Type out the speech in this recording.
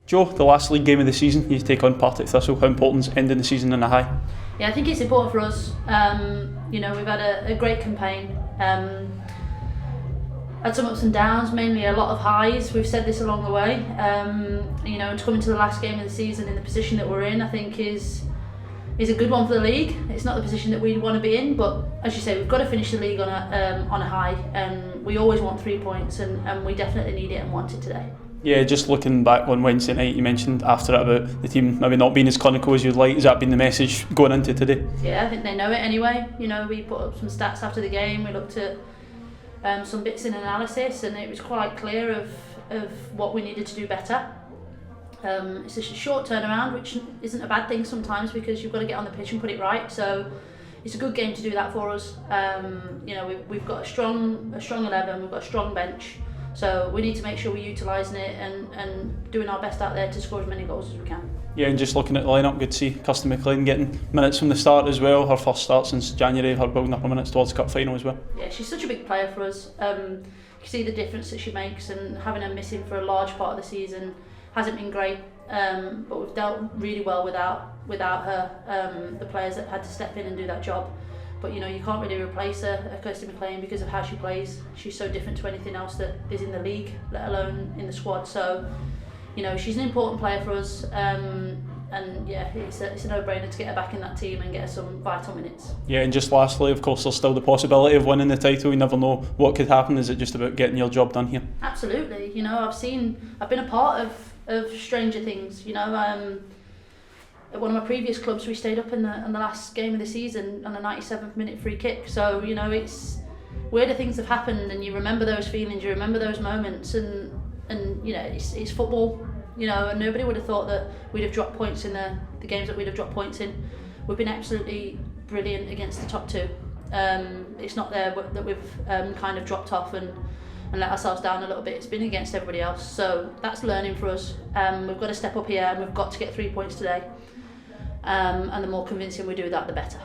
Joe, the last league game of the season, you take on Partick Thistle. How important is ending the season on a high? Yeah, I think it's important for us. We've had a great campaign. Had some ups and downs, mainly a lot of highs. We've said this along the way. And to come into the last game of the season in the position that we're in, I think is a good one for the league. It's not the position that we want to be in, but as you say, we've got to finish the league on a high. And we always want 3 points, and we definitely need it and want it today. Yeah, just looking back on Wednesday night, you mentioned after it about the team maybe not being as clinical as you'd like. Has that been the message going into today? Yeah, I think they know it anyway. We put up some stats after the game. We looked at some bits in analysis, and it was quite clear of what we needed to do better. It's a short turnaround, which isn't a bad thing sometimes because you've got to get on the pitch and put it right. So it's a good game to do that for us. We've got a strong 11. We've got a strong bench. So we need to make sure we're utilising it and doing our best out there to score as many goals as we can. Yeah, and just looking at the lineup, good to see Kirsty McLean getting minutes from the start as well. Her first start since January, her building up her minutes towards the cup final as well. Yeah, she's such a big player for us. You can see the difference that she makes, and having her missing for a large part of the season hasn't been great. But we've dealt really well without her. The players that had to step in and do that job. But you can't really replace her, Kirsty McLean, because of how she plays. She's so different to anything else that is in the league, let alone in the squad. So, she's an important player for us. And yeah, it's a no-brainer to get her back in that team and get her some vital minutes. Yeah, and just lastly, of course, there's still the possibility of winning the title. You never know what could happen. Is it just about getting your job done here? Absolutely. I've been a part of stranger things. At one of my previous clubs, we stayed up in the last game of the season on a 97th minute free kick. So it's weirder things have happened, and you remember those feelings, you remember those moments, and it's football. And nobody would have thought that we'd have dropped points in the games that we'd have dropped points in. We've been absolutely brilliant against the top two. It's not there that we've kind of dropped off and let ourselves down a little bit. It's been against everybody else, so that's learning for us. We've got to step up here, and we've got to get 3 points today. And the more convincing we do that, the better.